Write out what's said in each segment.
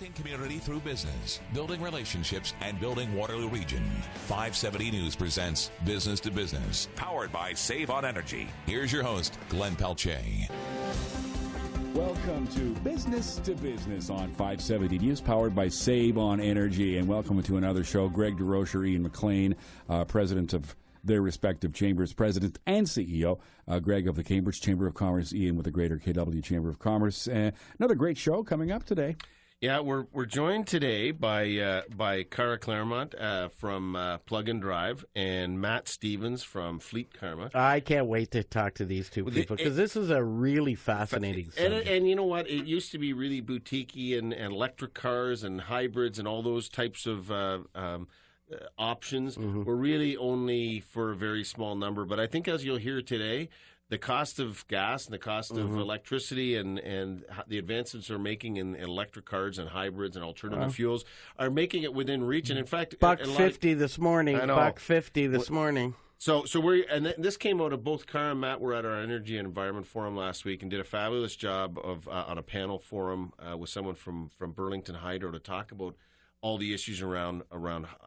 Connecting community through business, building relationships, and building Waterloo Region. 570 News presents Business to Business, powered by Save on Energy. Here's your host, Glenn Pelche. Welcome to Business on 570 News, powered by Save on Energy. And welcome to another show. Greg DeRocher, Ian McLean, president of their respective chambers, president and CEO. Greg of the Cambridge Chamber of Commerce, Ian with the Greater KW Chamber of Commerce. Another great show coming up today. Yeah, we're joined today by Cara Claremont from Plug and Drive and Matt Stevens from Fleet Karma. I can't wait to talk to these two people because this is a really fascinating subject. And you know what? It used to be really boutique-y and electric cars and hybrids and all those types of options were really only for a very small number. But I think as you'll hear today, the cost of gas and the cost of electricity and the advancements they're making in electric cars and hybrids and alternative fuels are making it within reach. And in fact, $1.50 this morning. I know. $1.50 this morning. So this came out of both Cara and Matt were at our Energy and Environment Forum last week and did a fabulous job of on a panel forum with someone from Burlington Hydro to talk about all the issues around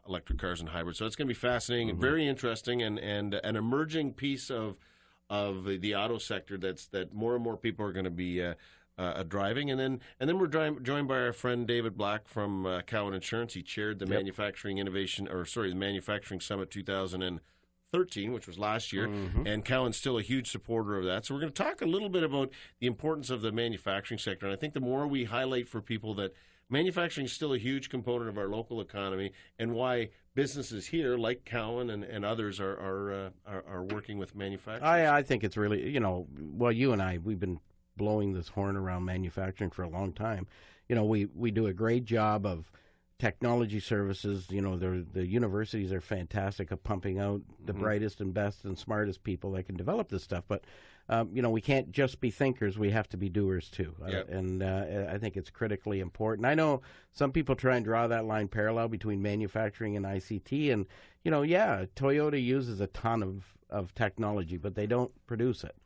electric cars and hybrids. So it's going to be fascinating and very interesting and an emerging piece of the auto sector that more and more people are going to be driving, and then we're joined by our friend David Black from Cowan Insurance. He chaired the the Manufacturing Summit 2013, which was last year, and Cowan's still a huge supporter of that. So we're going to talk a little bit about the importance of the manufacturing sector, and I think the more we highlight for people that manufacturing is still a huge component of our local economy, and why businesses here, like Cowan and others, are working with manufacturers. I think it's really, you and I, we've been blowing this horn around manufacturing for a long time. We do a great job of technology services. The universities are fantastic at pumping out the brightest and best and smartest people that can develop this stuff. But we can't just be thinkers. We have to be doers, too. And I think it's critically important. I know some people try and draw that line parallel between manufacturing and ICT. And, Toyota uses a ton of technology, but they don't produce it.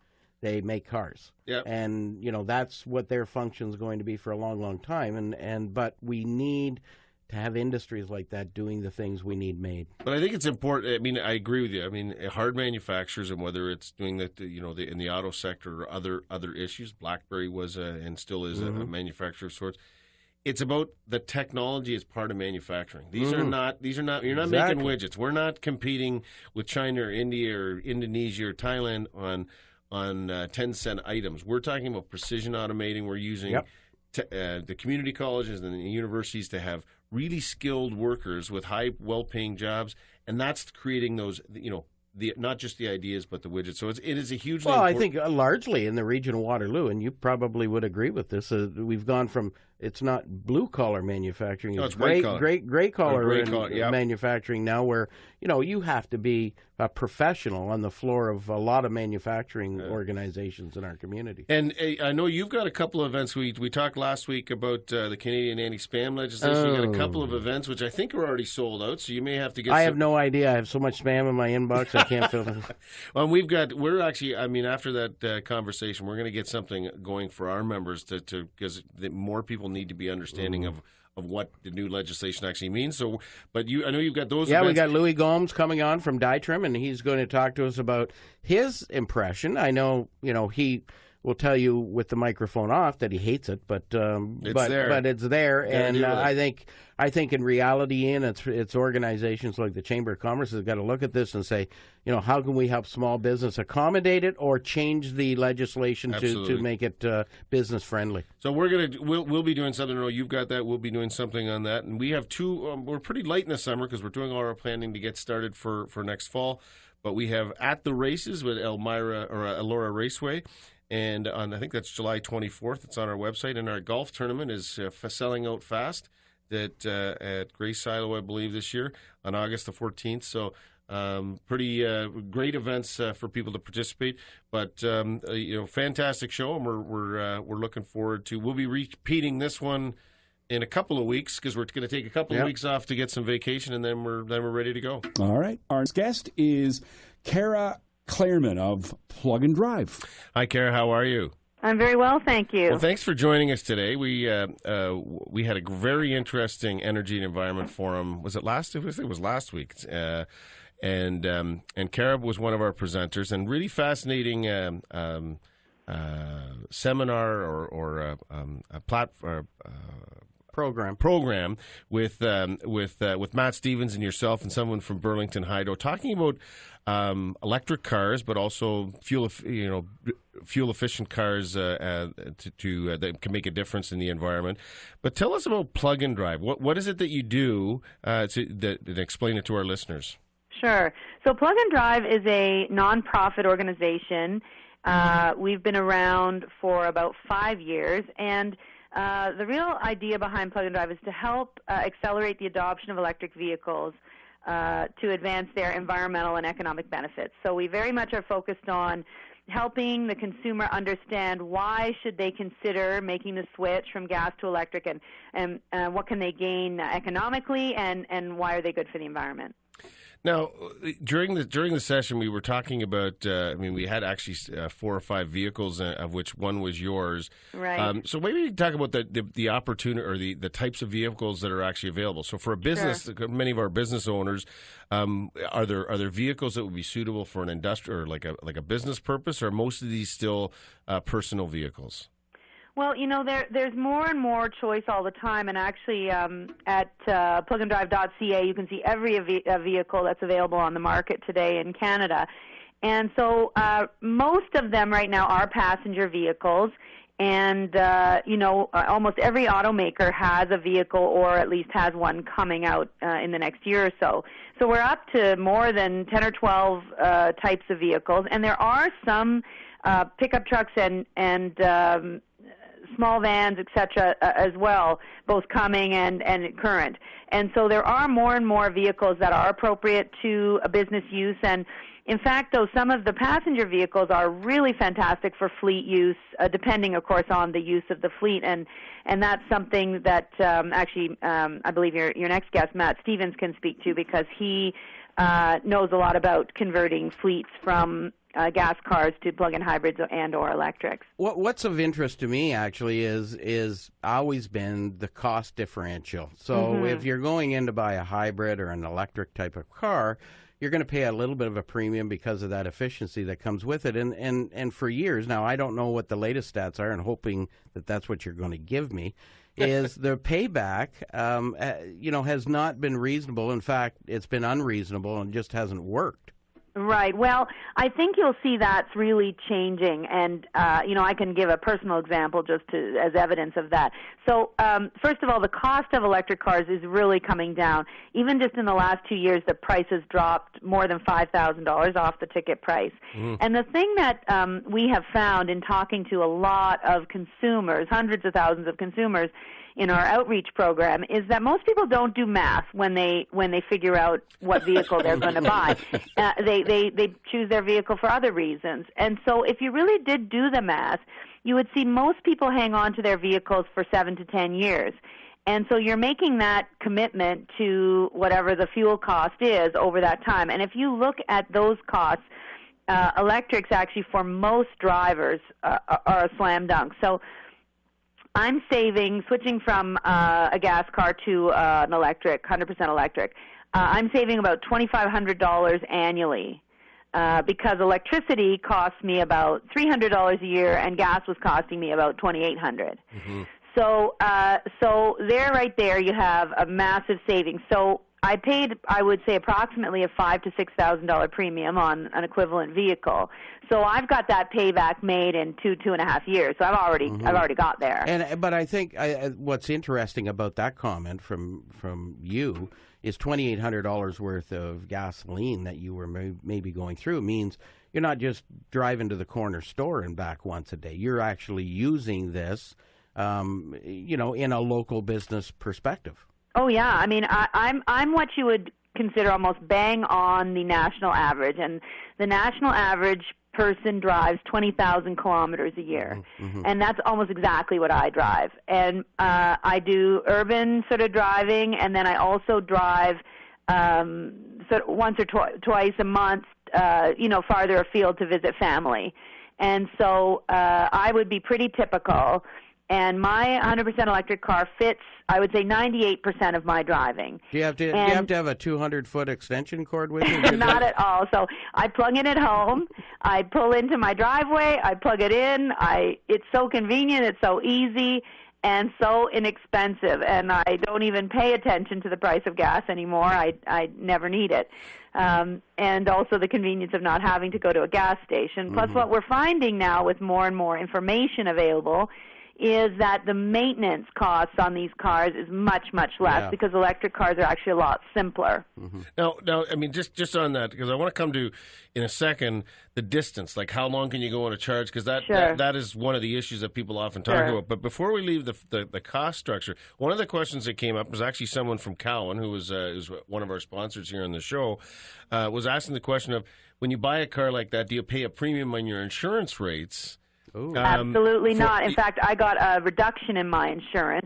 They make cars. Yep. And, that's what their function is going to be for a long, long time. But we need to have industries like that doing the things we need made. But I think it's important. I mean, I agree with you. I mean, hard manufacturers, and whether it's doing that, in the auto sector or other issues. BlackBerry was and still is a manufacturer of sorts. It's about the technology as part of manufacturing. These are not. You're not making widgets. We're not competing with China or India or Indonesia or Thailand on 10-cent items. We're talking about precision automating. We're using the community colleges and the universities to have really skilled workers with high, well-paying jobs, and that's creating those, not just the ideas, but the widgets. So it is a hugely important... I think largely in the region of Waterloo, and you probably would agree with this, we've gone from, it's not blue-collar manufacturing, it's gray-collar manufacturing now, where, you have to be a professional on the floor of a lot of manufacturing organizations in our community. And I know you've got a couple of events. We talked last week about the Canadian anti-spam legislation. You've got a couple of events, which I think are already sold out, so you may have to get... I have no idea. I have so much spam in my inbox, I can't fill it. Well, after that conversation, we're going to get something going for our members because more people need to be understanding of what the new legislation actually means. So, I know you've got those events. We got Louis Gomes coming on from Dytrim, and he's going to talk to us about his impression. I know, he will tell you with the microphone off that he hates it, but it's there. And I think in reality, Ian, it's organizations like the Chamber of Commerce have got to look at this and say, how can we help small business accommodate it or change the legislation to make it business friendly? So we'll be doing something. You've got that. We'll be doing something on that, and we have two. We're pretty light in the summer because we're doing all our planning to get started for next fall. But we have At the Races with Elora Raceway. And I think that's July 24th. It's on our website. And our golf tournament is selling out fast at Grace Silo, I believe, this year on August the 14th. So pretty great events for people to participate. But fantastic show, and we're looking forward to. We'll be repeating this one in a couple of weeks because we're going to take a couple of weeks off to get some vacation, and then we're ready to go. All right. Our guest is Cara Claremont of Plug and Drive. Hi, Cara. How are you? I'm very well, thank you. Well, thanks for joining us today. We had a very interesting energy and environment forum. Was it last? It was last week. And Carib was one of our presenters, and really fascinating seminar or a platform. Program with Matt Stevens and yourself and someone from Burlington Hydro talking about electric cars, but also fuel efficient cars that can make a difference in the environment. But tell us about Plug and Drive. What is it that you do? Explain it to our listeners. Sure. So Plug and Drive is a nonprofit organization. We've been around for about 5 years, and the real idea behind Plug and Drive is to help accelerate the adoption of electric vehicles to advance their environmental and economic benefits. So we very much are focused on helping the consumer understand why should they consider making the switch from gas to electric, and what can they gain economically, and why are they good for the environment. Now, during the session, we were talking about. We had actually 4 or 5 vehicles, of which one was yours. Right. So maybe you can talk about the opportunity or the types of vehicles that are actually available. So for a business, sure. Many of our business owners, are there vehicles that would be suitable for an industrial or like a business purpose, or are most of these still personal vehicles? Well, there's more and more choice all the time, and actually at pluganddrive.ca you can see every vehicle that's available on the market today in Canada. And so most of them right now are passenger vehicles, and almost every automaker has a vehicle, or at least has one coming out in the next year or so. So we're up to more than 10 or 12 types of vehicles, and there are some pickup trucks and small vans, etc., as well, both coming and current. And so there are more and more vehicles that are appropriate to a business use. And in fact, though, some of the passenger vehicles are really fantastic for fleet use, depending, of course, on the use of the fleet. And that's something that I believe your next guest, Matt Stevens, can speak to, because he knows a lot about converting fleets from gas cars to plug-in hybrids and or electrics. What's of interest to me actually is always been the cost differential. So if you're going in to buy a hybrid or an electric type of car, you're going to pay a little bit of a premium because of that efficiency that comes with it. And for years now, I don't know what the latest stats are, and hoping that that's what you're going to give me, is the payback has not been reasonable. In fact, it's been unreasonable and just hasn't worked. Right. Well, I think you'll see that's really changing, and I can give a personal example just as evidence of that. So, first of all, the cost of electric cars is really coming down. Even just in the last 2 years, the price has dropped more than $5,000 off the ticket price. And the thing that we have found in talking to a lot of consumers, hundreds of thousands of consumers, in our outreach program, is that most people don't do math when they figure out what vehicle they're going to buy. They choose their vehicle for other reasons. And so if you really did do the math, you would see most people hang on to their vehicles for 7 to 10 years. And so you're making that commitment to whatever the fuel cost is over that time. And if you look at those costs, electrics actually for most drivers are a slam dunk. So I'm switching from a gas car to an electric, 100% electric. I'm saving about $2,500 annually because electricity costs me about $300 a year, and gas was costing me about $2,800. So there, right there, you have a massive savings. So I paid, I would say, approximately a $5,000 to $6,000 premium on an equivalent vehicle. So I've got that payback made in 2.5 years. So I've already got there. But I think what's interesting about that comment from you is $2,800 worth of gasoline that you were maybe going through means you're not just driving to the corner store and back once a day. You're actually using this, in a local business perspective. Oh yeah, I mean, I'm what you would consider almost bang on the national average, and the national average person drives 20,000 kilometers a year, and that's almost exactly what I drive. And I do urban sort of driving, and then I also drive sort of once or twice a month, farther afield to visit family. And so I would be pretty typical. And my 100% electric car fits, I would say, 98% of my driving. Do you have to have a 200-foot extension cord with you? Not at all. So I plug in at home. I pull into my driveway. I plug it in. It's so convenient. It's so easy and so inexpensive. And I don't even pay attention to the price of gas anymore. I never need it. And also the convenience of not having to go to a gas station. Plus, what we're finding now with more and more information available is that the maintenance costs on these cars is much, much less because electric cars are actually a lot simpler. Now, I mean, just on that, because I want to come to, in a second, the distance. Like, how long can you go on a charge? Because that is one of the issues that people often talk about. But before we leave the cost structure, one of the questions that came up was actually someone from Cowan, who was one of our sponsors here on the show, was asking the question of, when you buy a car like that, do you pay a premium on your insurance rates? Absolutely not. In fact, I got a reduction in my insurance,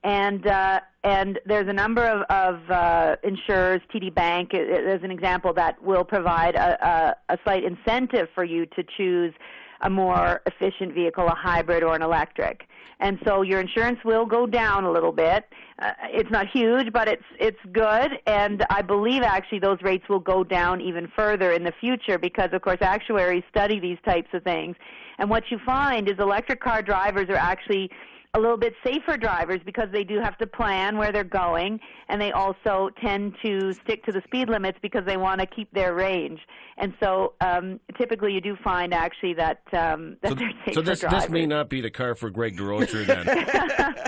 and there's a number of insurers, TD Bank, as an example, that will provide a slight incentive for you to choose a more efficient vehicle, a hybrid or an electric. And so your insurance will go down a little bit. It's not huge, but it's good. And I believe actually those rates will go down even further in the future because, of course, actuaries study these types of things. And what you find is electric car drivers are actually a little bit safer drivers because they do have to plan where they're going, and they also tend to stick to the speed limits because they want to keep their range. And so typically you do find actually that they're safer drivers. So this may not be the car for Greg DeRocher then.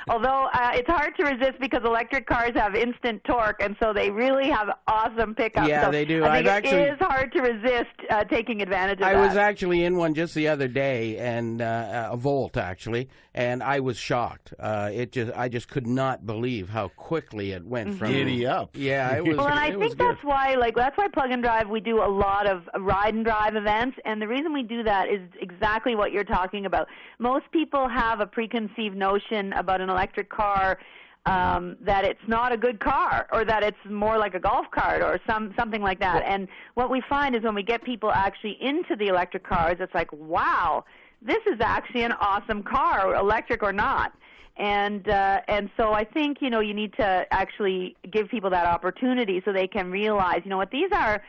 Although it's hard to resist because electric cars have instant torque, and so they really have awesome pickup. Yeah, so they do. I think it is hard to resist taking advantage of that. I was actually in one just the other day, and a Volt actually, and I was shocked. I just could not believe how quickly it went from giddy up. Yeah, it was. Well, and I think that's why Plug and Drive, we do a lot of ride and drive events, and the reason we do that is exactly what you're talking about. Most people have a preconceived notion about an electric car, that it's not a good car, or that it's more like a golf cart or something like that. And what we find is when we get people actually into the electric cars, it's like, wow, this is actually an awesome car, electric or not. And so I think, you need to actually give people that opportunity so they can realize, what these are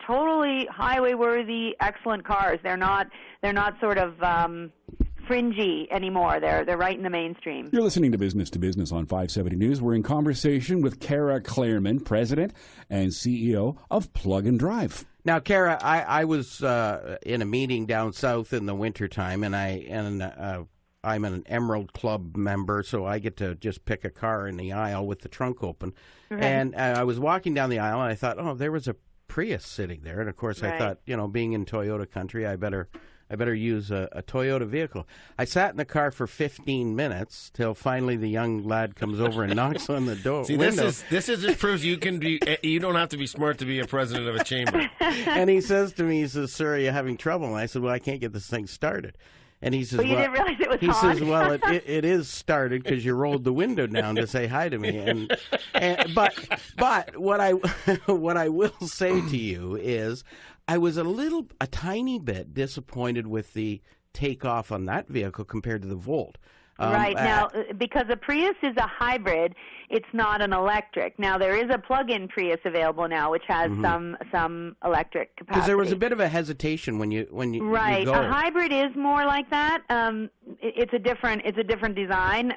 totally highway worthy, excellent cars. They're not sort of fringy anymore. They're right in the mainstream. You're listening to Business on 570 News. We're in conversation with Kara Clairman, President and CEO of Plug and Drive. Now, Kara, I was in a meeting down south in the wintertime, and I'm an Emerald Club member, so I get to just pick a car in the aisle with the trunk open. Right. And I was walking down the aisle, and I thought, oh, there was a Prius sitting there. And, of course, I thought, being in Toyota country, I better use a Toyota vehicle. I sat in the car for 15 minutes till finally the young lad comes over and knocks on the door. See, window. This just proves you don't have to be smart to be a president of a chamber. And he says to me, sir, are you having trouble? And I said, well, I can't get this thing started. And he says, well, you didn't realize it was he on. says, well, it is started because you rolled the window down to say hi to me. But what I will say to you is, I was a tiny bit disappointed with the takeoff on that vehicle compared to the Volt. Right. Now, because a Prius is a hybrid, it's not an electric. Now, there is a plug-in Prius available now, which has some electric capacity. Because there was a bit of a hesitation when you right. You go. A hybrid is more like that. It's a different design.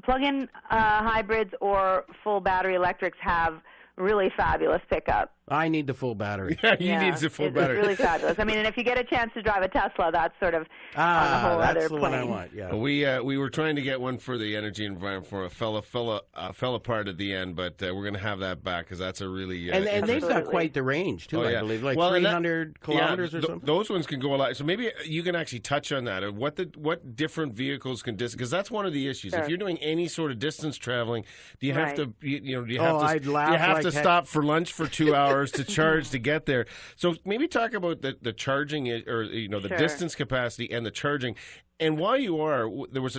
Plug-in hybrids or full battery electrics have really fabulous pickup. I need the full battery. Yeah, need the full battery. It's really fabulous. I mean, and if you get a chance to drive a Tesla, that's sort of on a whole other plane. That's the one I want. Yeah. We were trying to get one for the energy environment for a fell apart at the end, but we're going to have that back because that's a really and they've got quite the range too. I believe 300 kilometers or something. Those ones can go a lot. So maybe you can actually touch on that. What different vehicles can distance? Because that's one of the issues. Sure. If you're doing any sort of distance traveling, do you have to stop for lunch for 2 hours? To charge to get there. So maybe talk about the charging or the distance capacity and the charging. And while you are,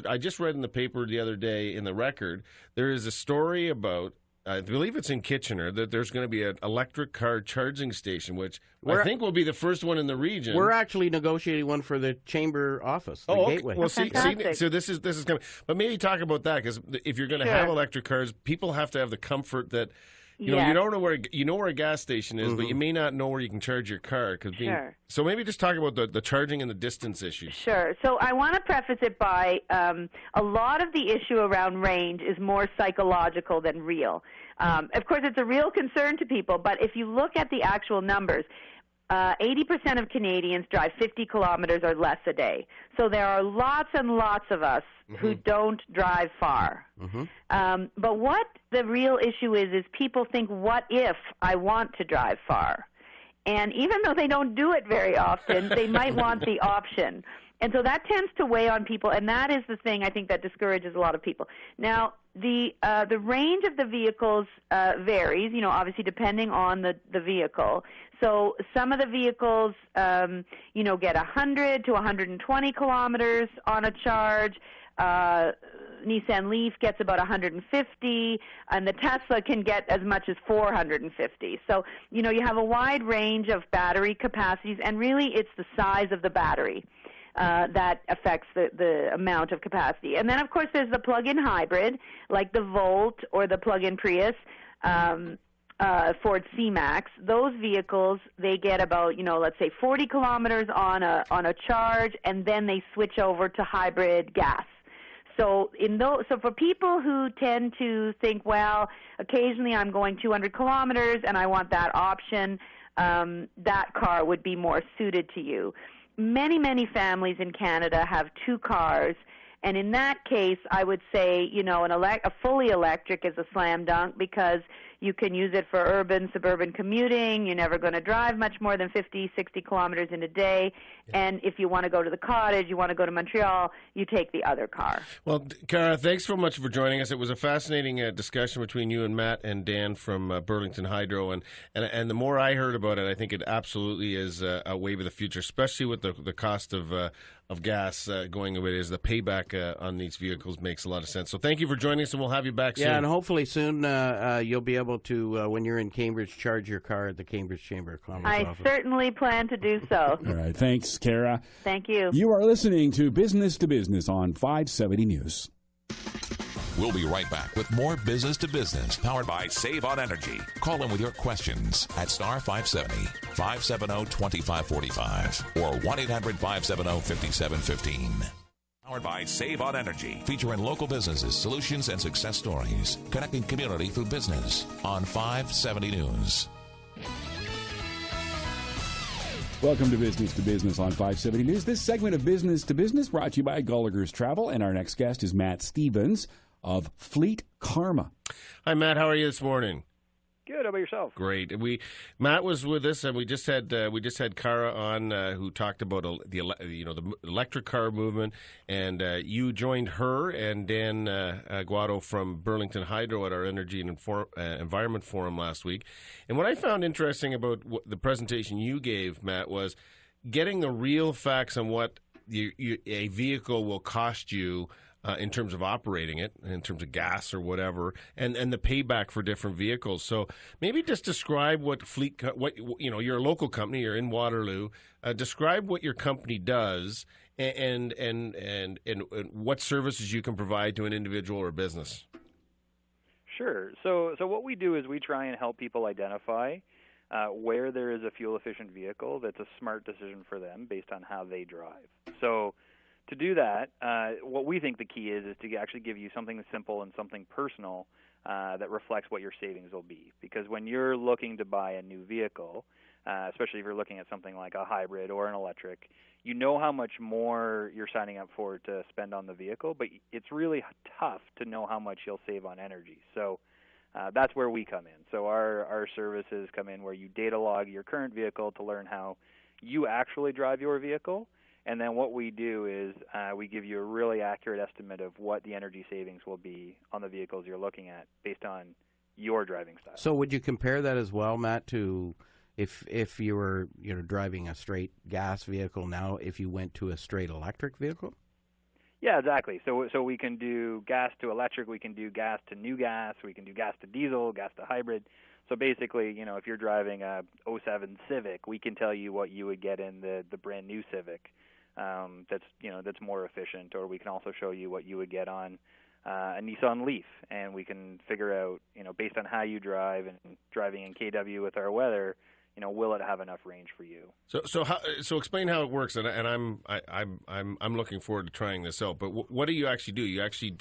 I just read in the paper the other day in the Record, there is a story about I believe it's in Kitchener, that there's going to be an electric car charging station, which We're- I think will be the first one in the region. We're actually negotiating one for the chamber office, the okay. Gateway. Well, Fantastic. so this is coming. But maybe talk about that, because if you're going to Sure. have electric cars, people have to have the comfort that you Yes. don't know where a gas station is, but you may not know where you can charge your car. Sure. So maybe just talk about the charging and the distance issues. Sure. So I want to preface it by a lot of the issue around range is more psychological than real. Of course, it's a real concern to people, but if you look at the actual numbers, 80% of Canadians drive 50 kilometers or less a day. So there are lots and lots of us who don't drive far. But what the real issue is people think, what if I want to drive far? And even though they don't do it very often, they might want the option. And so that tends to weigh on people, and that is the thing I think that discourages a lot of people. Now, the range of the vehicles varies, obviously depending on the vehicle. So some of the vehicles, get 100 to 120 kilometers on a charge. Nissan Leaf gets about 150, and the Tesla can get as much as 450. So, you have a wide range of battery capacities, and really it's the size of the battery that affects the amount of capacity. And then, of course, there's the plug-in hybrid, like the Volt or the plug-in Prius, Ford C-Max. Those vehicles, they get about, let's say 40 kilometers on a charge, and then they switch over to hybrid gas. So so for people who tend to think, well, occasionally I'm going 200 kilometers and I want that option, that car would be more suited to you. Many, many families in Canada have two cars, and in that case, I would say, a fully electric is a slam dunk, because you can use it for urban, suburban commuting. You're never going to drive much more than 50, 60 kilometers in a day. Yeah. And if you want to go to the cottage, you want to go to Montreal, you take the other car. Well, Cara, thanks so much for joining us. It was a fascinating discussion between you and Matt and Dan from Burlington Hydro. And the more I heard about it, I think it absolutely is a wave of the future, especially with the cost of gas going away. Is the payback on these vehicles makes a lot of sense. So thank you for joining us, and we'll have you back soon. Yeah, and hopefully soon you'll be able to, when you're in Cambridge, charge your car at the Cambridge Chamber of Commerce office. I certainly plan to do so. All right. Thanks, Cara. Thank you. You are listening to Business to Business on 570 News. We'll be right back with more Business to Business, powered by Save on Energy. Call in with your questions at star 570, 570-2545, or 1-800-570-5715. Powered by Save on Energy, featuring local businesses, solutions, and success stories, connecting community through business on 570 News. Welcome to Business on 570 News. This segment of Business to Business brought to you by Gallagher's Travel, and our next guest is Matt Stevens of Fleet Karma. Hi, Matt. How are you this morning? Good. How about yourself? Great. Matt was with us, and we just had Cara on, who talked about the electric car movement, and you joined her and Dan Guado from Burlington Hydro at our Energy and Environment Forum last week. And what I found interesting about the presentation you gave, Matt, was getting the real facts on what a vehicle will cost you. In terms of operating it, in terms of gas or whatever, and the payback for different vehicles. So maybe just describe what you're a local company, you're in Waterloo. Describe what your company does and what services you can provide to an individual or business. Sure. So what we do is we try and help people identify where there is a fuel-efficient vehicle that's a smart decision for them based on how they drive. So to do that, what we think the key is to actually give you something simple and something personal that reflects what your savings will be. Because when you're looking to buy a new vehicle, especially if you're looking at something like a hybrid or an electric, you know how much more you're signing up for to spend on the vehicle, but it's really tough to know how much you'll save on energy. So that's where we come in. So our services come in where you data log your current vehicle to learn how you actually drive your vehicle. And then what we do is we give you a really accurate estimate of what the energy savings will be on the vehicles you're looking at based on your driving style. So would you compare that as well, Matt, to if you were driving a straight gas vehicle now, if you went to a straight electric vehicle? Yeah, exactly. So we can do gas to electric, we can do gas to new gas, we can do gas to diesel, gas to hybrid. So basically, if you're driving a '07 Civic, we can tell you what you would get in the brand new Civic. That's more efficient, or we can also show you what you would get on a Nissan Leaf, and we can figure out, based on how you drive and driving in KW with our weather, will it have enough range for you? So explain how it works, and I'm looking forward to trying this out. But what do you actually do? You actually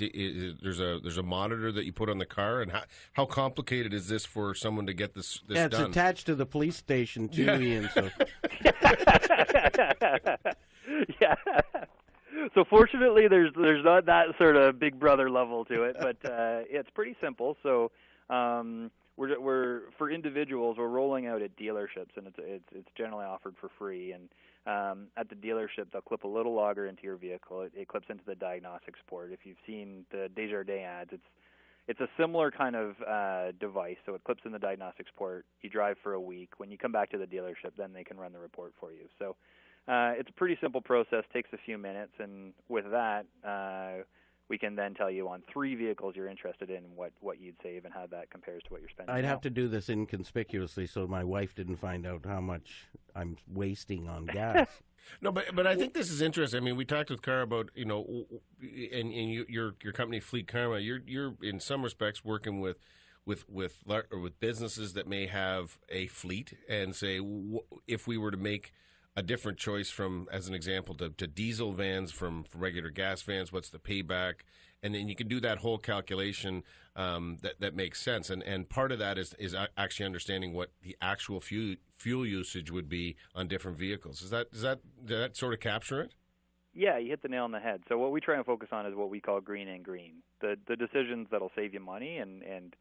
there's a monitor that you put on the car, and how complicated is this for someone to get this yeah, it's done? attached to the police station too, Ian. So. Yeah. So fortunately, there's not that sort of big brother level to it, but it's pretty simple. So we're for individuals, we're rolling out at dealerships, and it's generally offered for free. And at the dealership, they'll clip a little logger into your vehicle. It clips into the diagnostics port. If you've seen the Desjardins ads, it's a similar kind of device. So it clips in the diagnostics port. You drive for a week. When you come back to the dealership, then they can run the report for you. So it's a pretty simple process, takes a few minutes, and with that, we can then tell you on 3 vehicles you're interested in what you'd save and how that compares to what you're spending. I'd have to do this inconspicuously so my wife didn't find out how much I'm wasting on gas. No, but I think this is interesting. I mean, we talked with Cara about, and your company Fleet Karma, you're in some respects working with businesses that may have a fleet and say, if we were to make a different choice from, as an example, to diesel vans from regular gas vans, what's the payback? And then you can do that whole calculation that makes sense. And part of that is actually understanding what the actual fuel usage would be on different vehicles. Does that sort of capture it? Yeah, you hit the nail on the head. So what we try and focus on is what we call green and green, the decisions that'll save you money and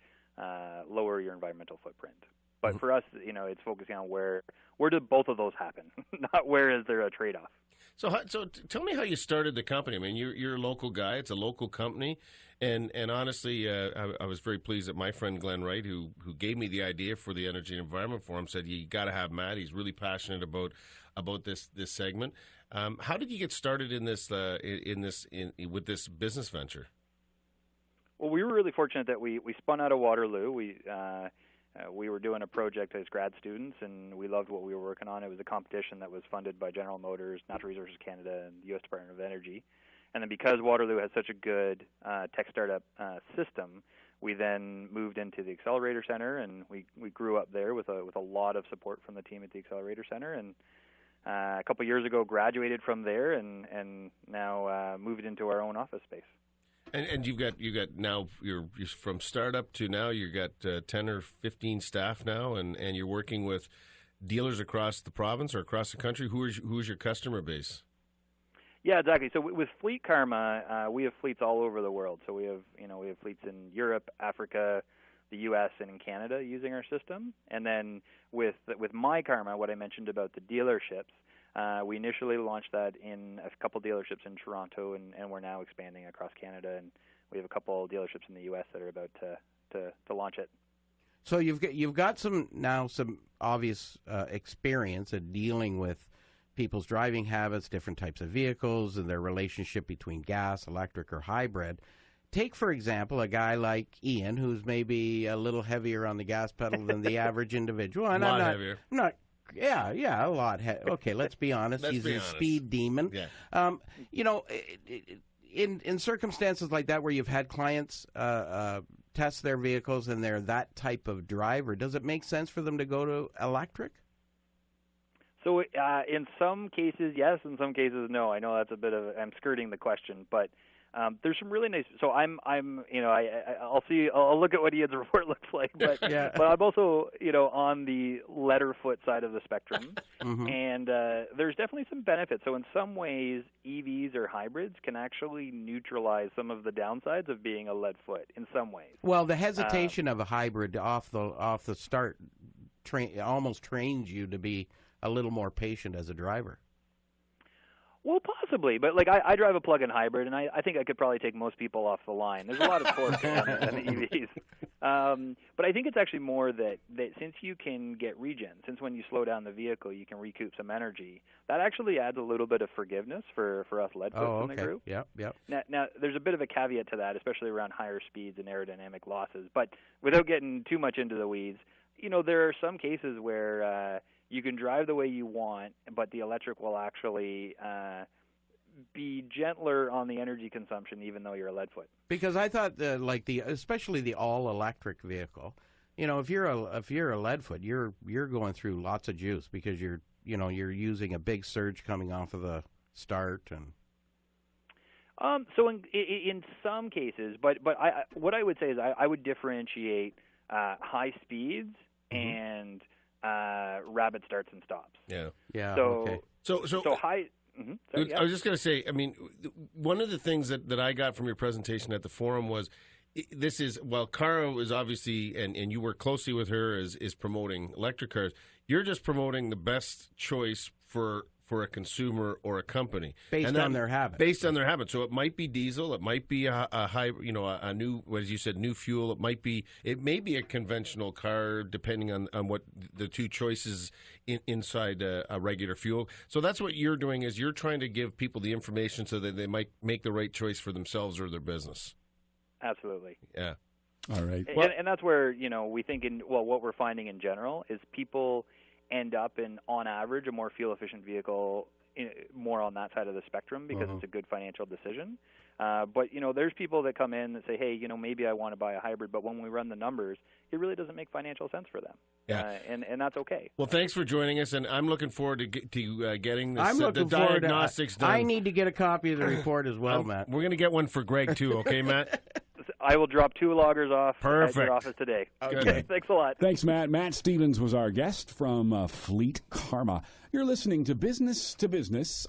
lower your environmental footprint. But for us, it's focusing on where do both of those happen, not where is there a trade-off. So tell me how you started the company. I mean, you're a local guy. It's a local company, and honestly, I was very pleased that my friend Glenn Wright, who gave me the idea for the Energy and Environment Forum, said you got to have Matt. He's really passionate about this segment. How did you get started in this with this business venture? Well, we were really fortunate that we spun out of Waterloo. We were doing a project as grad students, and we loved what we were working on. It was a competition that was funded by General Motors, Natural Resources Canada, and the U.S. Department of Energy. And then because Waterloo has such a good tech startup system, we then moved into the Accelerator Center, and we grew up there with a lot of support from the team at the Accelerator Center. And a couple of years ago, graduated from there, and now moved into our own office space. And you've got now you're from startup to now you've got 10 or 15 staff now, and you're working with dealers across the province or across the country. Who's your customer base? Yeah, exactly. So with Fleet Karma, we have fleets all over the world. So we have fleets in Europe, Africa, the U.S., and in Canada using our system. And then with My Karma, what I mentioned about the dealerships. We initially launched that in a couple dealerships in Toronto, and we're now expanding across Canada, and we have a couple dealerships in the U.S. that are about to launch it. So you've got some obvious experience at dealing with people's driving habits, different types of vehicles, and their relationship between gas, electric, or hybrid. Take, for example, a guy like Ian, who's maybe a little heavier on the gas pedal than the average individual. And heavier. I'm not. Yeah, a lot. Okay, let's be honest. He's a speed demon. Yeah. In circumstances like that where you've had clients test their vehicles and they're that type of driver, does it make sense for them to go to electric? So in some cases, yes. In some cases, no. I know that's I'm skirting the question, but there's some really nice. So I'll look at what Ian's report looks like, but yeah. But I'm also on the Letterfoot side of the spectrum, Mm-hmm. and there's definitely some benefits. So in some ways, EVs or hybrids can actually neutralize some of the downsides of being a lead foot. In some ways, well, the hesitation of a hybrid off the start almost trains you to be a little more patient as a driver. Well, possibly, but I drive a plug-in hybrid, and I think I could probably take most people off the line. There's a lot of torque on the EVs. But I think it's actually more that since you can get regen, since when you slow down the vehicle, you can recoup some energy, that actually adds a little bit of forgiveness for us leadfoots in the group. Yep. Now, there's a bit of a caveat to that, especially around higher speeds and aerodynamic losses. But without getting too much into the weeds, there are some cases where you can drive the way you want, but the electric will actually be gentler on the energy consumption, even though you're a leadfoot. Because I thought especially the all electric vehicle, if you're a leadfoot, you're going through lots of juice because you're using a big surge coming off of the start and. So in some cases, but what I would say is I would differentiate high speeds and rapid starts and stops. Yeah. So okay. So high. Mm-hmm. Sorry, I was just going to say, I mean, one of the things that I got from your presentation at the forum was Cara is obviously, and you work closely with her, is promoting electric cars. You're just promoting the best choice for a consumer or a company based on their habits. Based on their habits. So it might be diesel, it might be a high, a new, as you said, new fuel. It may be a conventional car, depending on what the two choices inside a regular fuel. So that's what you're doing, is you're trying to give people the information so that they might make the right choice for themselves or their business. Absolutely. Yeah. All right. And that's where, we think what we're finding in general is people end up in, on average, a more fuel-efficient vehicle, more on that side of the spectrum because it's a good financial decision. But, there's people that come in that say, hey, maybe I want to buy a hybrid, but when we run the numbers, it really doesn't make financial sense for them. Yeah. And that's okay. Well, thanks for joining us, and I'm looking forward to getting the diagnostics done. I need to get a copy of the report as well, Matt. We're going to get one for Greg, too, okay, Matt? I will drop 2 loggers off at your office today. Okay. Thanks a lot. Thanks, Matt. Matt Stevens was our guest from Fleet Karma. You're listening to Business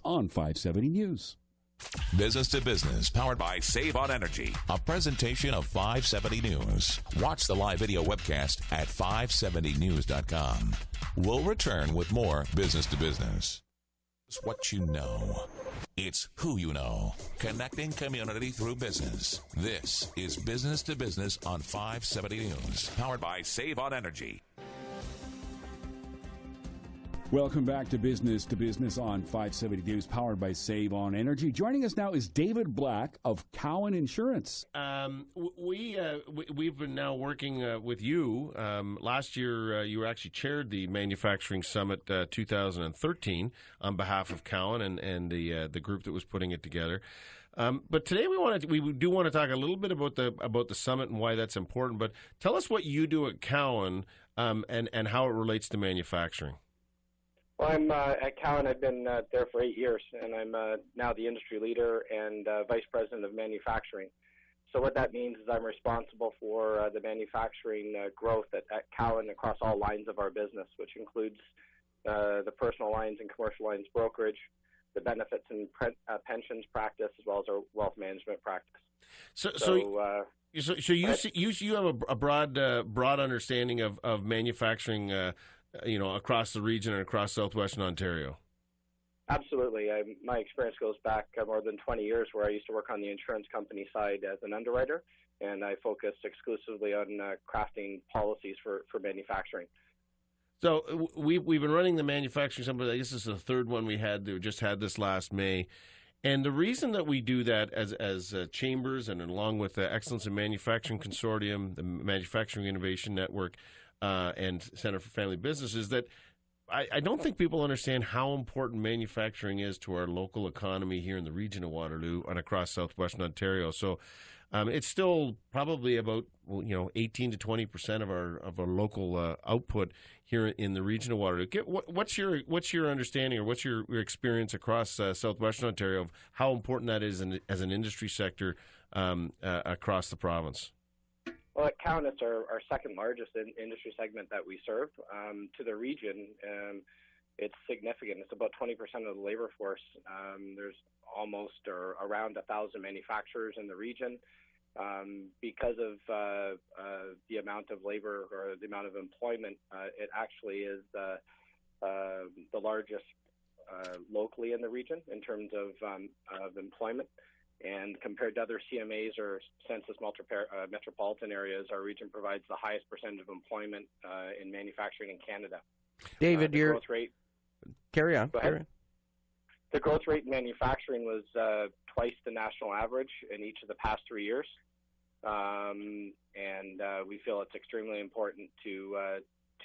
on 570 News. Business to Business, powered by Save on Energy, a presentation of 570 News. Watch the live video webcast at 570news.com. We'll return with more Business to Business. It's what you know. It's who you know. Connecting community through business. This is Business to Business on 570 News, powered by Save on Energy. Welcome back to Business on 570 News, powered by Save on Energy. Joining us now is David Black of Cowan Insurance. We've been now working with you. Last year, you actually chaired the Manufacturing Summit 2013 on behalf of Cowan and the group that was putting it together. But today we do want to talk a little bit about the summit and why that's important. But tell us what you do at Cowan and how it relates to manufacturing. Well, I'm at Cowan. I've been there for 8 years, and I'm now the industry leader and vice president of manufacturing. So what that means is I'm responsible for the manufacturing growth at Cowan across all lines of our business, which includes the personal lines and commercial lines brokerage, the benefits and pensions practice, as well as our wealth management practice. So you have a broad understanding of manufacturing. Across the region and across southwestern Ontario. Absolutely. My experience goes back more than 20 years, where I used to work on the insurance company side as an underwriter, and I focused exclusively on crafting policies for manufacturing. So we've been running the manufacturing summit. This is the third one we just had this last May. And the reason that we do that as chambers and along with the Excellence in Manufacturing Consortium, the Manufacturing Innovation Network, and Center for Family Business is that I don't think people understand how important manufacturing is to our local economy here in the region of Waterloo and across southwestern Ontario. So it's still probably about 18 to 20% of our local output here in the region of Waterloo. What's your understanding or what's your experience across southwestern Ontario of how important that is as an industry sector across the province? Well, at Cowan, it's our second largest industry segment that we serve. To the region, it's significant. It's about 20% of the labor force. There's almost or around 1,000 manufacturers in the region. Because of the amount of labor or the amount of employment, it actually is the largest locally in the region in terms of employment. And compared to other CMAs or census metropolitan areas, our region provides the highest percentage of employment in manufacturing in Canada. David, your growth rate. Carry on. Go ahead. The growth rate in manufacturing was twice the national average in each of the past 3 years, and we feel it's extremely important to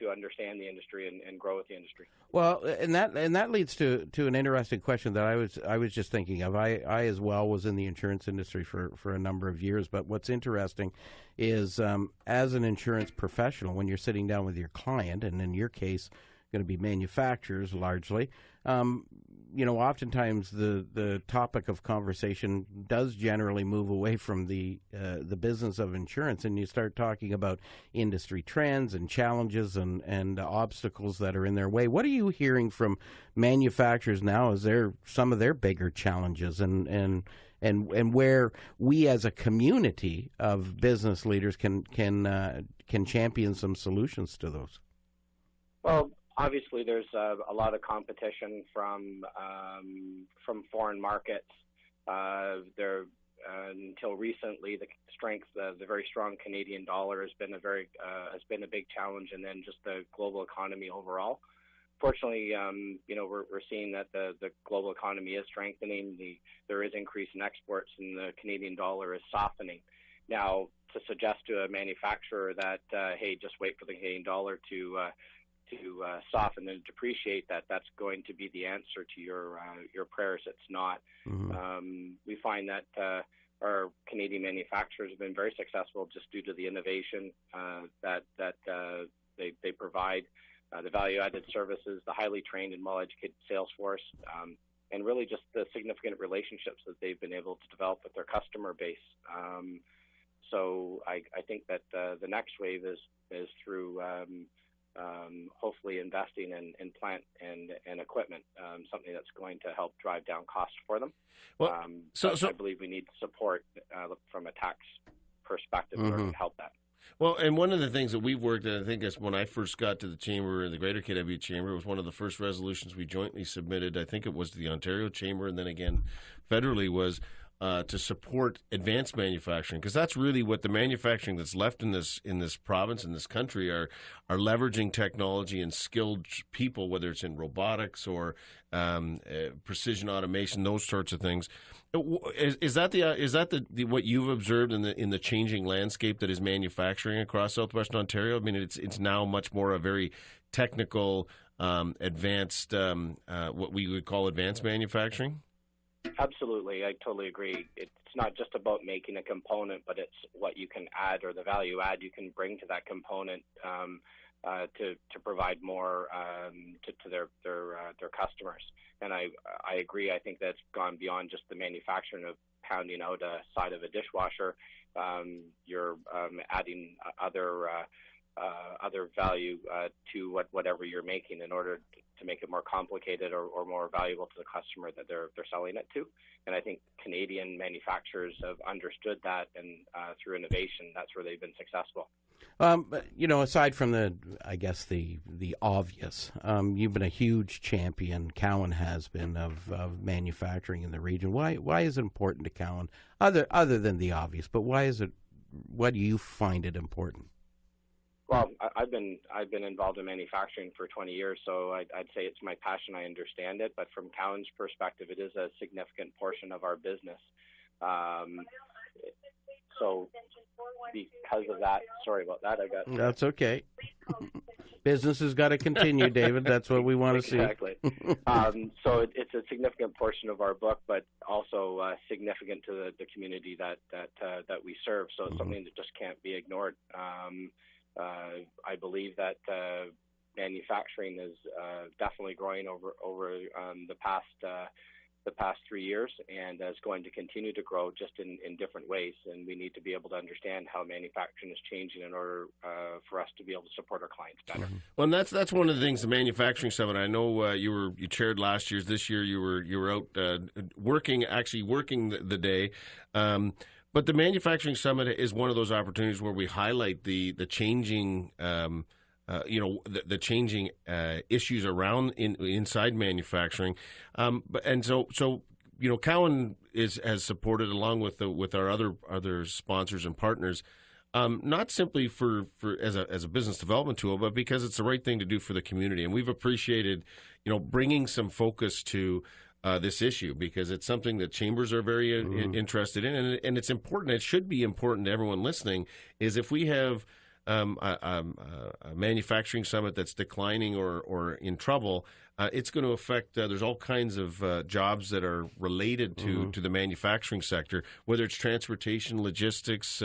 understand the industry and grow with the industry. Well, and that leads to an interesting question that I was just thinking of. I as well was in the insurance industry for a number of years, but what's interesting is as an insurance professional, when you're sitting down with your client, and in your case, going to be manufacturers largely, oftentimes the topic of conversation does generally move away from the business of insurance, and you start talking about industry trends and challenges and obstacles that are in their way. What are you hearing from manufacturers now as some of their bigger challenges and where we as a community of business leaders can champion some solutions to those? Well, obviously, there's a lot of competition from foreign markets. Until recently, the very strong Canadian dollar has been a big challenge, and then just the global economy overall. Fortunately, we're seeing that the global economy is strengthening. There is increase in exports, and the Canadian dollar is softening. Now, to suggest to a manufacturer that hey, just wait for the Canadian dollar to soften and depreciate, that's going to be the answer to your prayers. It's not. Mm-hmm. We find that our Canadian manufacturers have been very successful just due to the innovation that they provide, the value-added services, the highly trained and well-educated sales force, and really just the significant relationships that they've been able to develop with their customer base. So I think that the next wave is through hopefully investing in plant and equipment, something that's going to help drive down costs for them. Well, so I believe we need support from a tax perspective in order to help that. Well, and one of the things that we've worked at, I think is when I first got to the Chamber, the Greater KW Chamber, was one of the first resolutions we jointly submitted. I think it was to the Ontario Chamber and then again federally, was to support advanced manufacturing, because that's really what the manufacturing that's left in this province, in this country, are leveraging technology and skilled people, whether it's in robotics or precision automation, those sorts of things. Is that the what you've observed in the changing landscape that is manufacturing across southwestern Ontario? I mean, it's now much more a very technical, advanced, what we would call advanced manufacturing. Absolutely, I totally agree. It's not just about making a component, but it's what you can add, or the value add you can bring to that component to provide more to their customers. And I agree. I think that's gone beyond just the manufacturing of pounding out a side of a dishwasher. You're adding other value to whatever you're making in order to make it more complicated or more valuable to the customer that they're selling it to. And I think Canadian manufacturers have understood that, and through innovation, that's where they've been successful. But, aside from the obvious, you've been a huge champion, Cowan has been, of manufacturing in the region. Why is it important to Cowan, other than the obvious, but why do you find it important? Well, I've been involved in manufacturing for 20 years, so I'd say it's my passion. I understand it, but from Cowan's perspective, it is a significant portion of our business. So because of that, sorry about that. That's okay. Business has got to continue, David. That's what we want to see. Exactly. So it's a significant portion of our book, but also significant to the community that we serve. So it's something that just can't be ignored. I believe that manufacturing is definitely growing over the past 3 years, and is going to continue to grow just in different ways. And we need to be able to understand how manufacturing is changing in order for us to be able to support our clients better. Well, and that's one of the things, the manufacturing summit. I know you chaired last year's. This year you were out working the day. But the Manufacturing Summit is one of those opportunities where we highlight the changing, the changing issues around inside manufacturing. So Cowan has supported, along with our other sponsors and partners, not simply for as a business development tool, but because it's the right thing to do for the community. And we've appreciated, bringing some focus to this issue, because it's something that chambers are very interested in, and it's important. It should be important to everyone listening. Is if we have a manufacturing summit that's declining or in trouble, it's going to affect. There's all kinds of jobs that are related to the manufacturing sector, whether it's transportation, logistics,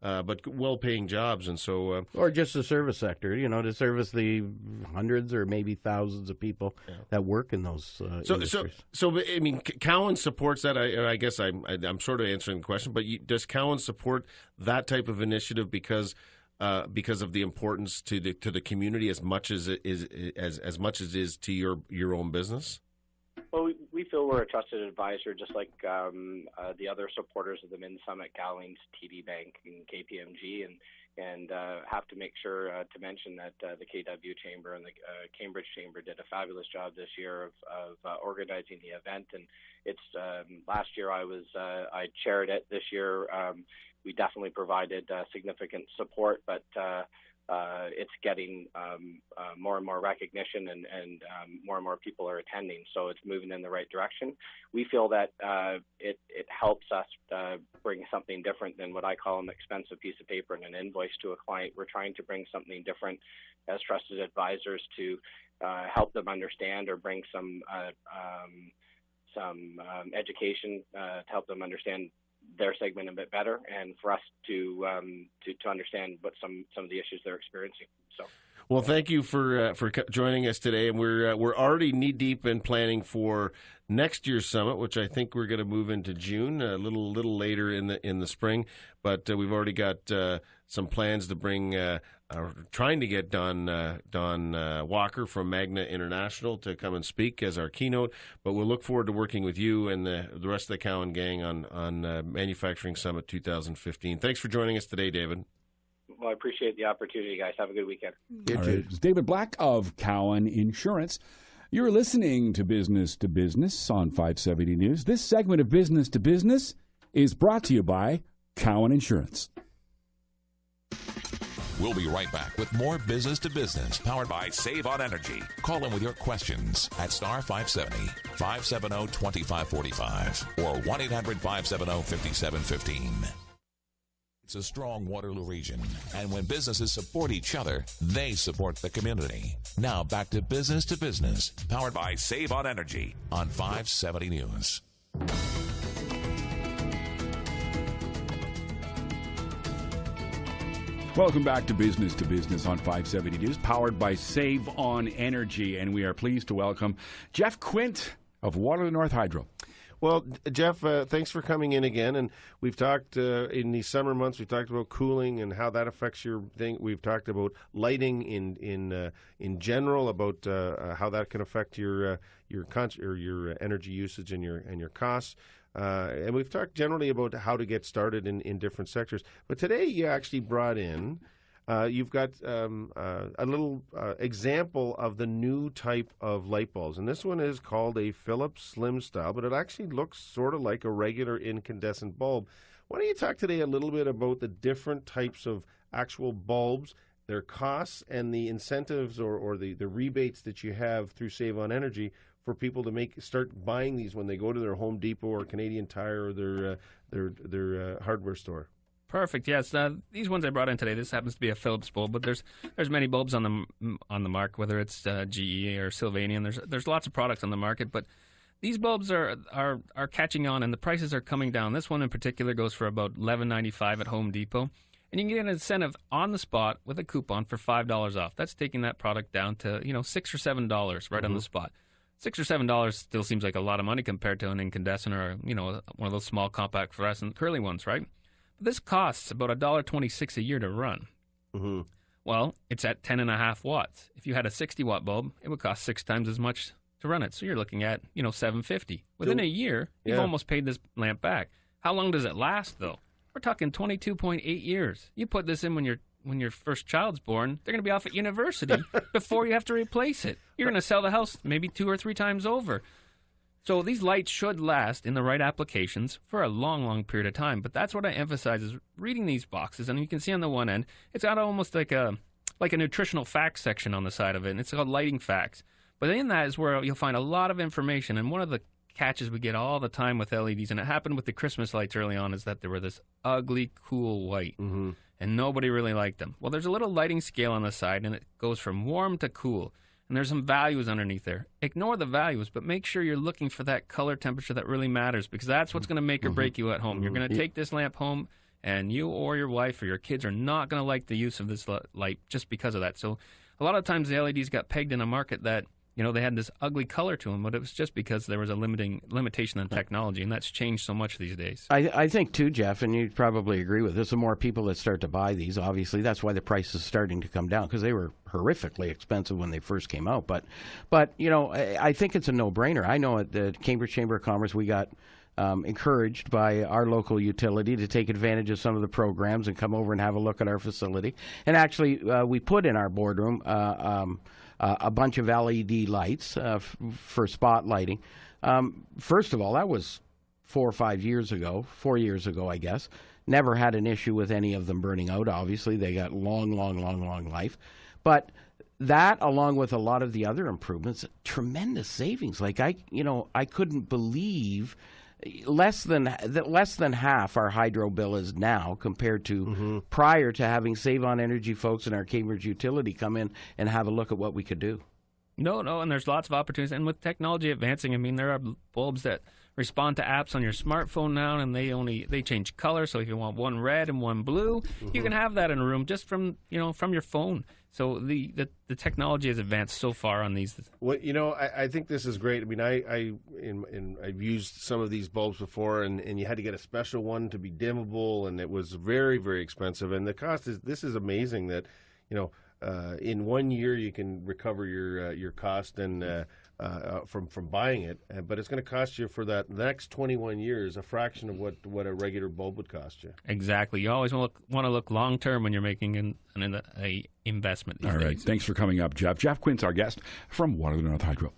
but well-paying jobs, and so or just the service sector. To service the hundreds or maybe thousands of people that work in those industries. So I mean, Cowan supports that. I guess I'm sort of answering the question, but does Cowan support that type of initiative because of the importance to the community as much as it is to your own business? Well, we feel we're a trusted advisor, just like the other supporters of the Min Summit, Gowings, TD Bank, and KPMG, and have to make sure to mention that the KW Chamber and the Cambridge Chamber did a fabulous job this year of organizing the event. And it's last year I chaired it. This year we definitely provided significant support, but it's getting more and more recognition, and more people are attending, so it's moving in the right direction. We feel that it helps us bring something different than what I call an expensive piece of paper and an invoice to a client. We're trying to bring something different as trusted advisors to help them understand, or bring some education to help them understand their segment a bit better, and for us to understand what some of the issues they're experiencing. So, well, thank you for joining us today, and we're already knee deep in planning for next year's summit, which I think we're going to move into June, a little later in the spring. But we've already got some plans to bring. Trying to get Don Walker from Magna International to come and speak as our keynote, but we'll look forward to working with you and the rest of the Cowan gang on Manufacturing Summit 2015. Thanks for joining us today, David. Well, I appreciate the opportunity, guys. Have a good weekend. All right. It's David Black of Cowan Insurance. You're listening to Business on 570 News. This segment of Business to Business is brought to you by Cowan Insurance. We'll be right back with more Business to Business powered by Save on Energy. Call in with your questions at star 570 570-2545 or 1-800-570-5715. It's a strong Waterloo region, and when businesses support each other, they support the community. Now back to Business powered by Save on Energy on 570 News. Welcome back to Business on 570 News, powered by Save on Energy, and we are pleased to welcome Jeff Quint of Waterloo North Hydro. Well, Jeff, thanks for coming in again. And we've talked in these summer months. We've talked about cooling and how that affects your thing. We've talked about lighting in general, about how that can affect your energy usage and your costs. And we've talked generally about how to get started in different sectors. But today, you actually brought in. You've got a little example of the new type of light bulbs. And this one is called a Philips Slim Style, but it actually looks sort of like a regular incandescent bulb. Why don't you talk today a little bit about the different types of actual bulbs, their costs, and the incentives or the rebates that you have through Save on Energy for people to start buying these when they go to their Home Depot or Canadian Tire or their hardware store? Perfect. Yes, these ones I brought in today. This happens to be a Philips bulb, but there's many bulbs on the market, whether it's GE or Sylvanian. There's lots of products on the market, but these bulbs are catching on, and the prices are coming down. This one in particular goes for about $11.95 at Home Depot, and you can get an incentive on the spot with a coupon for $5 off. That's taking that product down to $6 or $7 right on the spot. $6 or $7 still seems like a lot of money compared to an incandescent or one of those small compact fluorescent curly ones, right? This costs about $1.26 a year to run. Mm-hmm. Well, it's at 10.5 watts. If you had a 60-watt bulb, it would cost 6 times as much to run it. So you're looking at, $750. Within a year, you've almost paid this lamp back. How long does it last, though? We're talking 22.8 years. You put this in when your first child's born, they're going to be off at university before you have to replace it. You're going to sell the house maybe 2 or 3 times over. So these lights should last in the right applications for a long, long period of time. But that's what I emphasize is reading these boxes. And you can see on the one end, it's got almost like a nutritional facts section on the side of it. And it's called lighting facts. But in that is where you'll find a lot of information. And one of the catches we get all the time with LEDs, and it happened with the Christmas lights early on, is that they were this ugly, cool white. Mm-hmm. And nobody really liked them. Well, there's a little lighting scale on the side, and it goes from warm to cool. And there's some values underneath there. Ignore the values, but make sure you're looking for that color temperature that really matters, because that's what's going to make or break you at home. Mm-hmm. You're going to take this lamp home, and you or your wife or your kids are not going to like the use of this light just because of that. So a lot of times the LEDs got pegged in a market that, they had this ugly color to them, but it was just because there was a limitation in technology, and that's changed so much these days. I think, too, Jeff, and you'd probably agree with this, the more people that start to buy these, obviously, that's why the price is starting to come down, because they were horrifically expensive when they first came out. But I think it's a no-brainer. I know at the Cambridge Chamber of Commerce we got encouraged by our local utility to take advantage of some of the programs and come over and have a look at our facility. And actually, we put in our boardroom a bunch of LED lights for spotlighting. First of all, that was 4 years ago, I guess. Never had an issue with any of them burning out, obviously. They got long life. But that, along with a lot of the other improvements, tremendous savings. Like, I couldn't believe less than half our hydro bill is now compared to prior to having Save On Energy folks in our Cambridge utility come in and have a look at what we could do. No, and there's lots of opportunities. And with technology advancing, there are bulbs that respond to apps on your smartphone now, and they change color. So if you want one red and one blue, you can have that in a room just from your phone. So the technology has advanced so far on these. Well, I think this is great. I've used some of these bulbs before, and you had to get a special one to be dimmable, and it was very, very expensive. And the cost this is amazing that, in 1 year you can recover your cost and from buying it, but it's going to cost you for the next 21 years a fraction of what a regular bulb would cost you. Exactly. You always want to look long term when you're making an investment. All right. Days. Thanks for coming up, Jeff. Jeff Quint's our guest from Waterloo North Hydro.